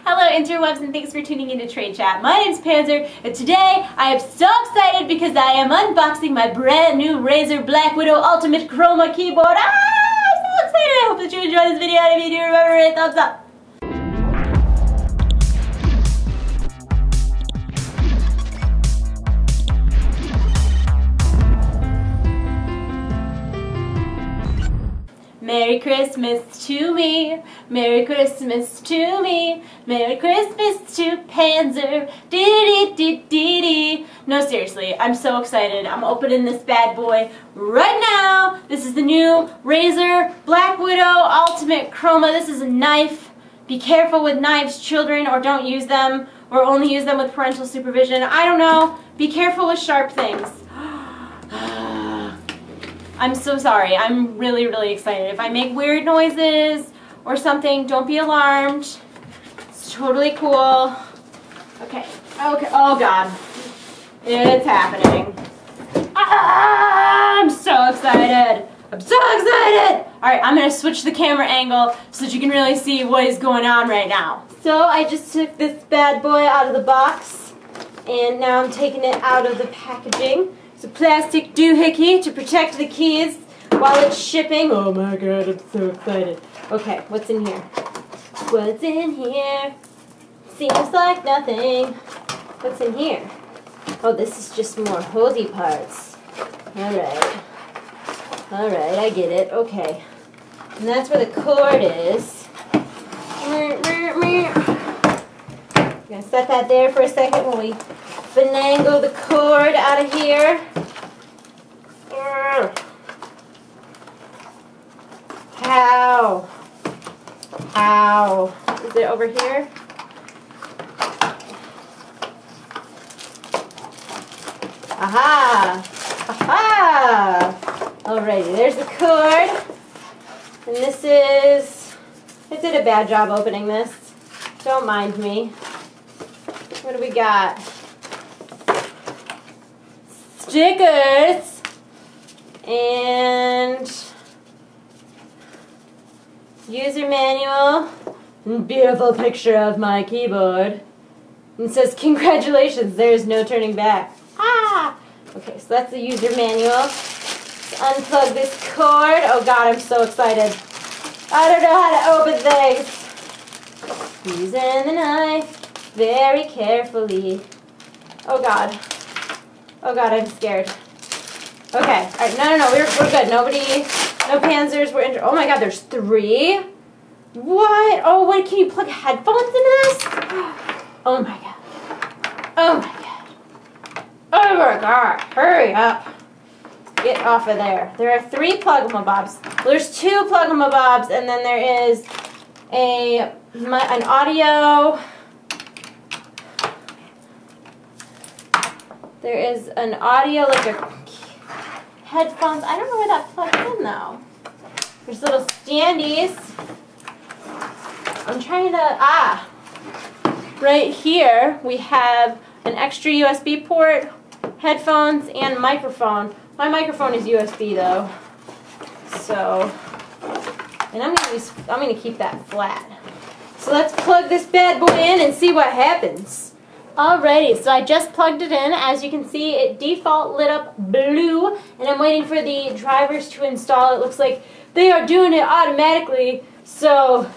Hello interwebs and thanks for tuning into Trade Chat. My name's Panzer and today I am so excited because I am unboxing my brand new Razer Blackwidow Ultimate Chroma keyboard. I'm so excited! I hope that you enjoy this video and if you do remember to hit thumbs up. Merry Christmas to me, Merry Christmas to me, Merry Christmas to Panzer, dee-dee-dee-dee-dee. No, seriously, I'm so excited. I'm opening this bad boy right now. This is the new Razer Blackwidow Ultimate Chroma. This is a knife. Be careful with knives, children, or don't use them, or only use them with parental supervision. I don't know. Be careful with sharp things. I'm so sorry. I'm really, really excited. If I make weird noises or something, don't be alarmed. It's totally cool. Okay. Okay. Oh, God. It's happening. Ah, I'm so excited. I'm so excited. All right, I'm going to switch the camera angle so that you can really see what is going on right now. So I just took this bad boy out of the box, and now I'm taking it out of the packaging. It's a plastic doohickey to protect the keys while it's shipping. Oh my God, I'm so excited. Okay, what's in here? What's in here? Seems like nothing. What's in here? Oh, this is just more hosey parts. Alright. Alright, I get it. Okay. And that's where the cord is. I'm gonna set that there for a second while we finagle the cord out of here. How? How? Is it over here? Aha! Aha! Alrighty, there's the cord. And this is... I did a bad job opening this. Don't mind me. What do we got? Stickers and user manual and beautiful picture of my keyboard. And it says, congratulations, there's no turning back. Ah! Okay, so that's the user manual. Let's unplug this cord. Oh God, I'm so excited. I don't know how to open things. Using the knife very carefully. Oh God. Oh God, I'm scared. Okay, all right, no, we're good. Nobody, no panzers, we're in. Oh my God, there's 3? What? Oh, wait, can you plug headphones into this? Oh my God. Oh my God. Oh my God, hurry up. Get off of there. There are 3 plug-em-a-bobs. There's 2 plug-em-a-bobs, and then there is an audio. There is an audio, like a headphones. I don't know where that plugs in though. There's little standees. I'm trying to, right here we have an extra USB port, headphones, and microphone. My microphone is USB though. So, and I'm gonna keep that flat. So let's plug this bad boy in and see what happens. Alrighty, so I just plugged it in. As you can see, it default lit up blue, and I'm waiting for the drivers to install. It looks like they are doing it automatically, so,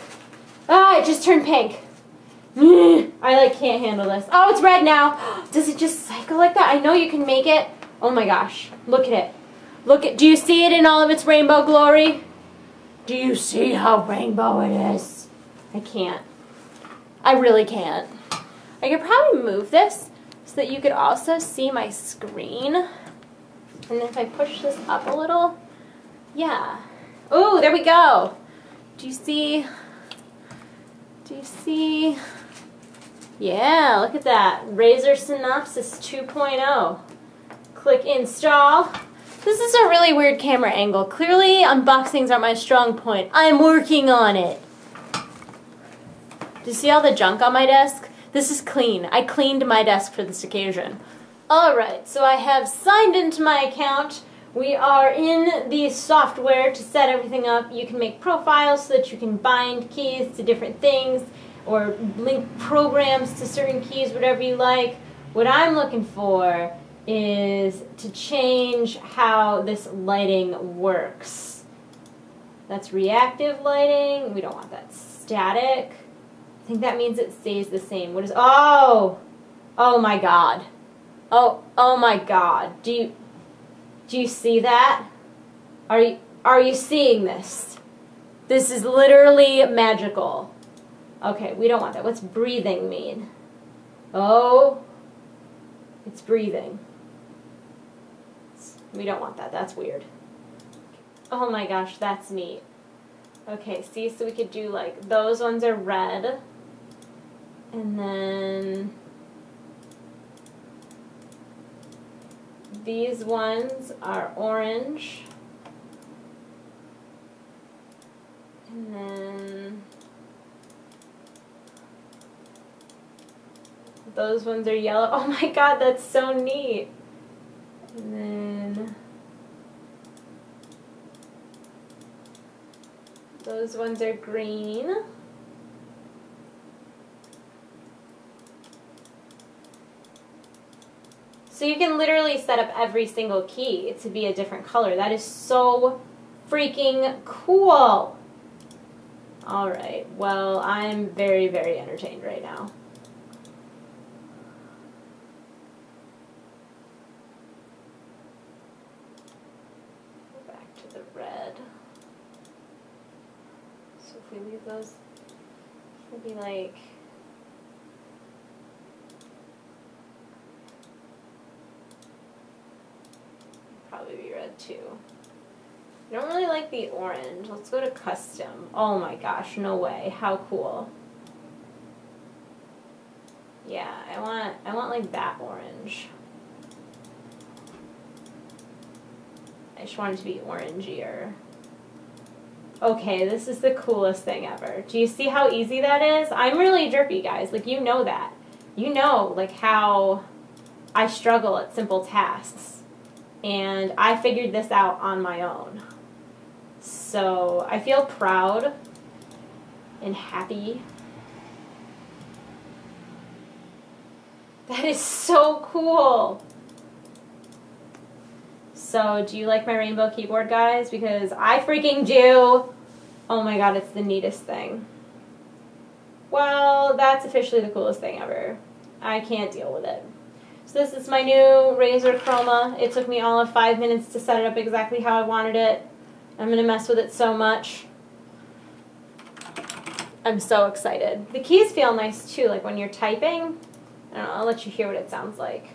it just turned pink. I can't handle this. Oh, it's red now. Does it just cycle like that? I know you can make it. Oh my gosh, look at it. Do you see it in all of its rainbow glory? Do you see how rainbow it is? I can't. I really can't. I could probably move this so that you could also see my screen. And if I push this up a little, yeah. Oh, there we go. Do you see? Yeah, look at that. Razer Synopsis 2.0. Click install. This is a really weird camera angle. Clearly, unboxings aren't my strong point. I'm working on it. Do you see all the junk on my desk? This is clean. I cleaned my desk for this occasion. Alright, so I have signed into my account. We are in the software to set everything up. You can make profiles so that you can bind keys to different things. or link programs to certain keys, whatever you like. What I'm looking for is to change how this lighting works. That's reactive lighting. We don't want that. Static. I think that means it stays the same. What is, oh my God. Oh my God. Do you see that? Are you seeing this? This is literally magical. Okay, we don't want that. What's breathing mean? Oh, it's breathing. We don't want that. That's weird. Oh my gosh, that's neat. Okay, see, so we could do like, those ones are red. And then these ones are orange. And then those ones are yellow. Oh my God, that's so neat. And then those ones are green. So you can literally set up every single key to be a different color. That is so freaking cool. All right, well, I'm very, very entertained right now. Go back to the red. So if we leave those, it'll be like, probably be red too. I don't really like the orange. Let's go to custom. Oh my gosh, no way. How cool. Yeah, I want like that orange. I just want it to be orangier. Okay, this is the coolest thing ever. Do you see how easy that is? I'm really derpy, guys. Like, you know that. You know, like, how I struggle at simple tasks. And I figured this out on my own. So I feel proud and happy. That is so cool. So do you like my rainbow keyboard, guys? Because I freaking do. Oh my God, it's the neatest thing. Well, that's officially the coolest thing ever. I can't deal with it. So this is my new Razer Chroma. It took me all of 5 minutes to set it up exactly how I wanted it. I'm going to mess with it so much. I'm so excited. The keys feel nice too, like when you're typing. I don't know, I'll let you hear what it sounds like.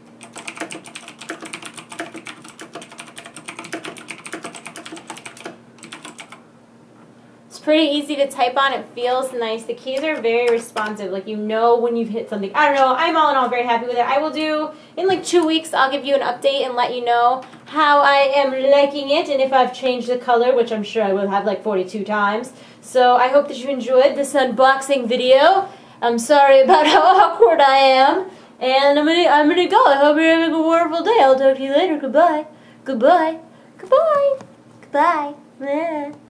It's pretty easy to type on. It feels nice. The keys are very responsive. Like, you know when you've hit something. I don't know. I'm all in all very happy with it. I will do, in like 2 weeks, I'll give you an update and let you know how I am liking it and if I've changed the color, which I'm sure I will have like 42 times. So I hope that you enjoyed this unboxing video. I'm sorry about how awkward I am. And I'm gonna go. I hope you're having a wonderful day. I'll talk to you later. Goodbye. Goodbye. Goodbye. Goodbye.